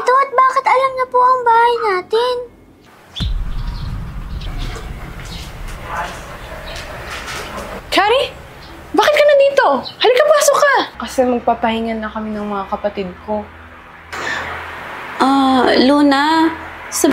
dito at bakit alam na po ang bahay natin? Carrie? Bakit ka nandito? Halika, pasok ka! Kasi magpapahinga na kami ng mga kapatid ko. Luna.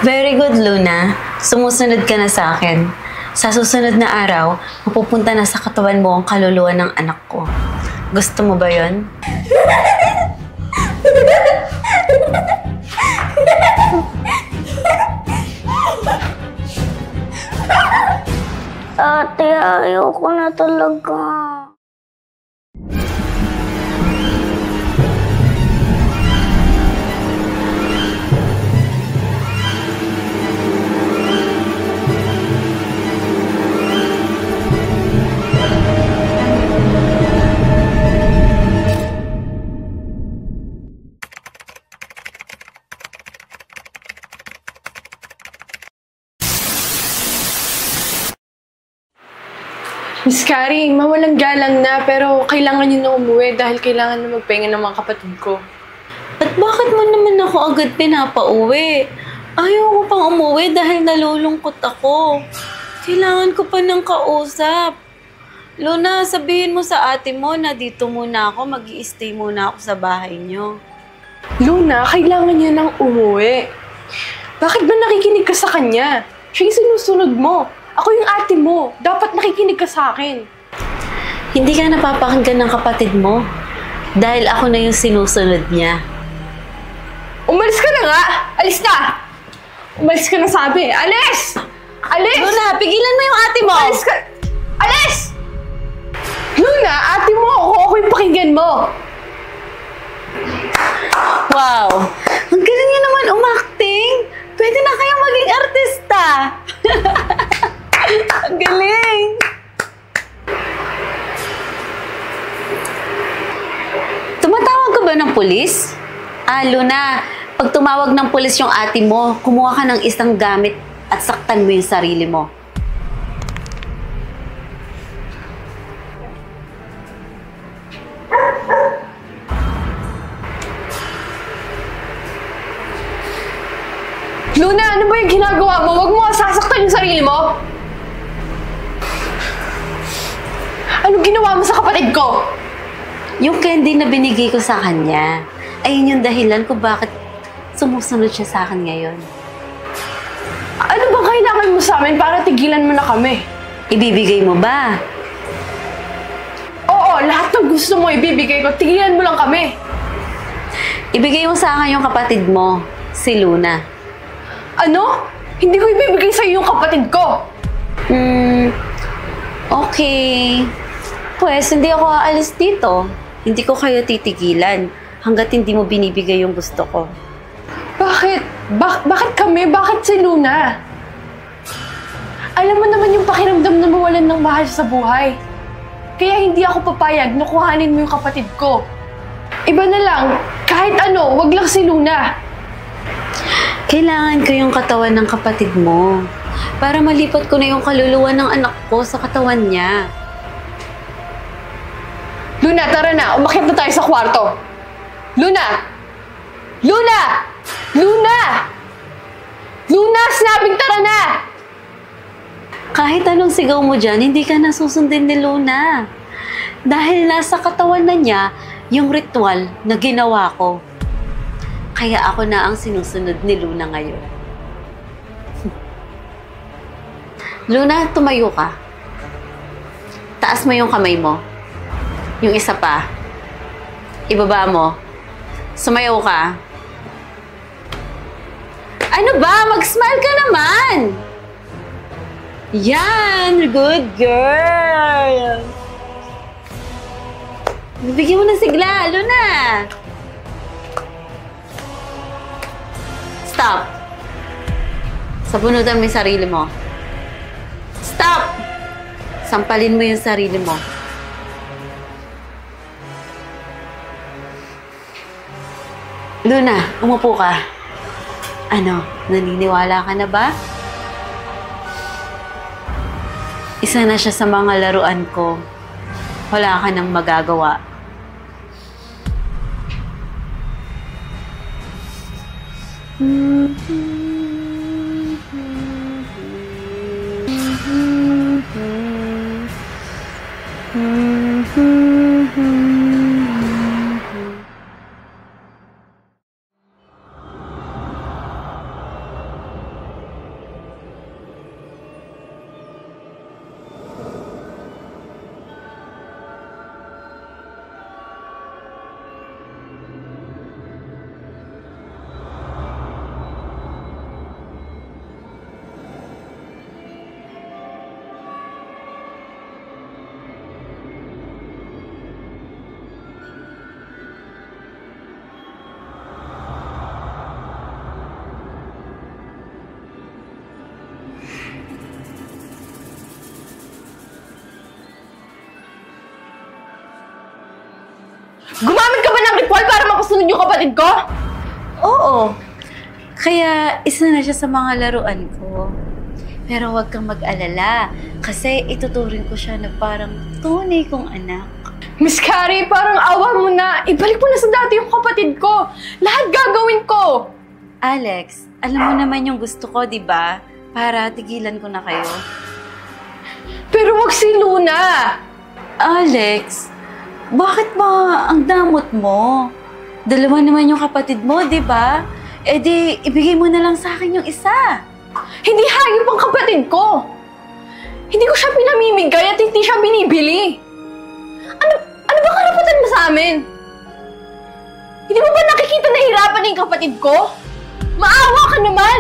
Very good, Luna. Sumusunod ka na sa akin. Sa susunod na araw, mapupunta na sa katawan mo ang kaluluwa ng anak ko. Gusto mo ba yon? Ate, ayoko na talaga. Miss Carrie, mawalang galang na pero kailangan niyo na umuwi dahil kailangan na magpahinga ng mga kapatid ko. At bakit mo naman ako agad pinapauwi? Ayaw ko pang umuwi dahil nalulungkot ako. Kailangan ko pa ng kausap. Luna, sabihin mo sa ate mo na dito muna ako, mag-i-stay muna ako sa bahay niyo. Luna, kailangan niya nang umuwi. Bakit ba nakikinig ka sa kanya? Siya yung sinusunod mo. Ako yung ate mo. Dapat nakikinig ka sa akin. Hindi ka napapakinggan ng kapatid mo dahil ako na yung sinusunod niya. Umalis ka na nga! Alis na! Umalis ka na sabi. Alis! Alis! Luna, pigilan mo yung ate mo! Alis ka! Alis! Luna, ate mo ako. Ako yung pakinggan mo. Wow! Ang galing niyo naman umacting! Pwede na kayong maging artista! Ang galing! Tumatawag ka ba ng pulis? Luna, pag tumawag ng pulis yung ate mo, kumuha ka ng isang gamit at saktan mo yung sarili mo. Luna, ano ba yung ginagawa mo? Huwag mo sasaktan yung sarili mo! Anong ginawa mo sa kapatid ko? Yung candy na binigay ko sa kanya, ayun yung dahilan kung bakit sumusunod siya sa akin ngayon. Ano bang kailangan mo sa amin para tigilan mo na kami? Ibibigay mo ba? Oo, lahat ng gusto mo ibibigay ko. Tigilan mo lang kami. Ibigay mo sa akin yung kapatid mo, si Luna. Ano? Hindi ko ibibigay sa'yo yung kapatid ko. Okay. Pues, hindi ako aalis dito. Hindi ko kayo titigilan hanggat hindi mo binibigay yung gusto ko. Bakit? Bakit kami? Bakit si Luna? Alam mo naman yung pakiramdam na mawalan ng mahal sa buhay. Kaya hindi ako papayag na kuhanin mo yung kapatid ko. Iba na lang, kahit ano, wag lang si Luna. Kailangan ko yung katawan ng kapatid mo para malipat ko na yung kaluluwa ng anak ko sa katawan niya. Luna, tara na. Umakyat na tayo sa kwarto. Luna! Luna! Luna! Luna! Sinabing tara na! Kahit anong sigaw mo dyan, hindi ka nasusundin ni Luna. Dahil nasa katawan na niya yung ritual na ginawa ko. Kaya ako na ang sinusunod ni Luna ngayon. Luna, tumayo ka. Taas mo yung kamay mo. Yung isa pa. Ibaba mo. Sumayaw ka. Ano ba? Mag-smile ka naman! Yan! Good girl! Bibigyan mo ng sigla. Luna! Stop! Sabunutan mo yung sarili mo. Stop! Sampalin mo yung sarili mo. Luna, umupo ka. Ano, naniniwala ka na ba? Isa na siya sa mga laruan ko. Wala ka nang magagawa. Gumamit ka ba ng ritual para mapasunod yung kapatid ko? Oo. Kaya isa na siya sa mga laruan ko. Pero huwag kang mag-alala kasi ituturing ko siya na parang tunay kong anak. Miss Carrie, parang awa mo na. Ibalik mo na sa dati yung kapatid ko. Lahat gagawin ko. Alex, alam mo naman yung gusto ko, di ba? Para tigilan ko na kayo. Pero wag si Luna. Alex, bakit ba ang damot mo? Dalawa naman yung kapatid mo, di ba? Eh di, ibigay mo na lang sa akin yung isa. Hindi hayop ang kapatid ko. Hindi ko siya pinamimigay at hindi siya binibili. Ano ba karapatan mo sa amin? Hindi mo ba nakikita na hirapan na yung kapatid ko? Maawa ka naman!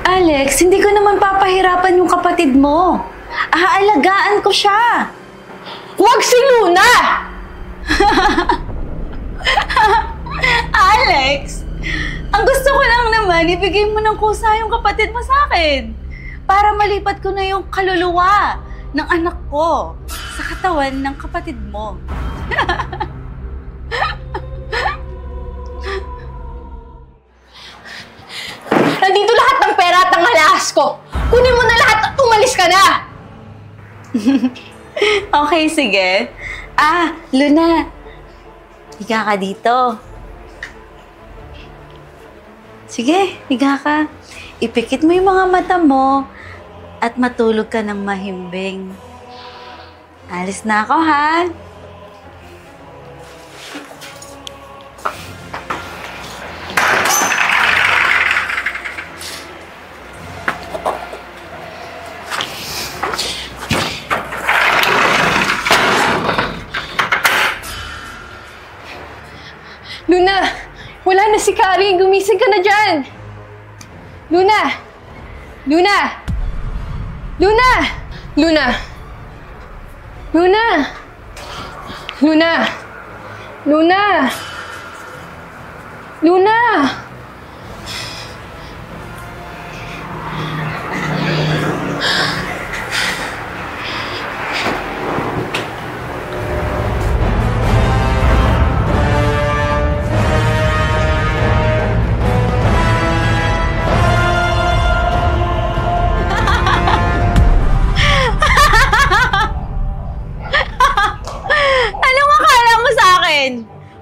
Alex, hindi ko naman papahirapan yung kapatid mo. Aalagaan ko siya. Huwag si Luna! Alex, ang gusto ko lang naman, ibigay mo ng kusa yung kapatid mo sa akin. Para malipat ko na yung kaluluwa ng anak ko sa katawan ng kapatid mo. Nandito lahat ng pera at ng alahas ko. Kunin mo na lahat at umalis ka na! Okay, sige. Luna, higa ka dito. Sige, higa ka. Ipikit mo yung mga mata mo at matulog ka ng mahimbing. Alis na ako, ha? Luna! Wala na si Carrie! Gumising ka na dyan! Luna! Luna! Luna! Luna! Luna! Luna! Luna! Luna!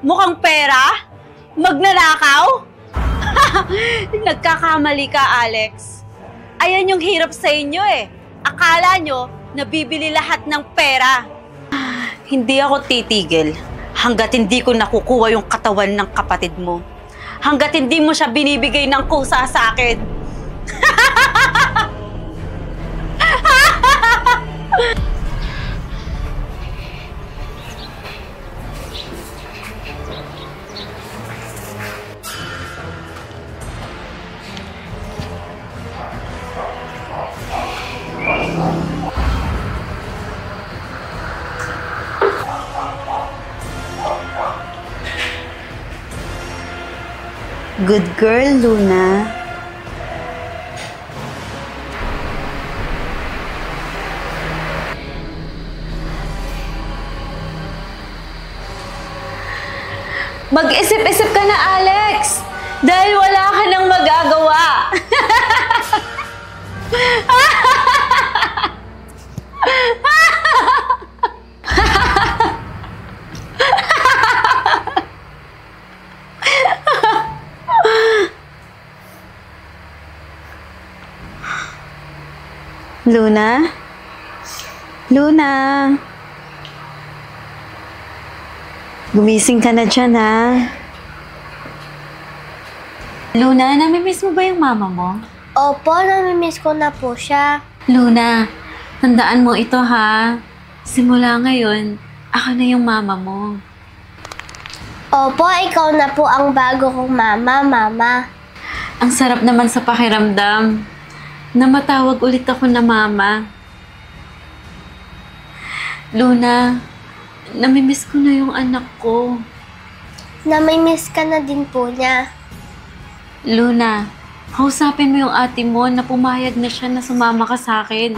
Mukhang pera? Magnanakaw? Nagkakamali ka, Alex. Ayan yung hirap sa inyo eh. Akala nyo, nabibili lahat ng pera. Hindi ako titigil hanggat hindi ko nakukuha yung katawan ng kapatid mo. Hanggat hindi mo siya binibigay ng kusa sa akin. Good girl, Luna. Mag-isip-isip ka na, Alex! Dahil wala ka nang magagawa. Luna? Luna? Gumising ka na dyan, ha? Luna, namimiss mo ba yung mama mo? Opo, namimiss ko na po siya. Luna, tandaan mo ito, ha? Simula ngayon, ako na yung mama mo. Opo, ikaw na po ang bago kong mama. Ang sarap naman sa pakiramdam na matawag ulit ako na mama. Luna, namimiss ko na yung anak ko. Namimiss ka na din po niya. Luna, kausapin mo yung ate mo na pumayag na siya na sumama ka sa akin.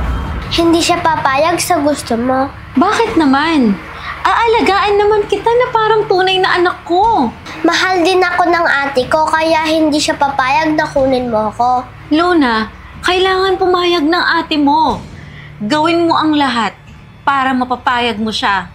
Hindi siya papayag sa gusto mo. Bakit naman? Aalagaan naman kita na parang tunay na anak ko. Mahal din ako ng ate ko kaya hindi siya papayag na kunin mo ako. Luna, kailangan pumayag ng ate mo. Gawin mo ang lahat para mapapayag mo siya.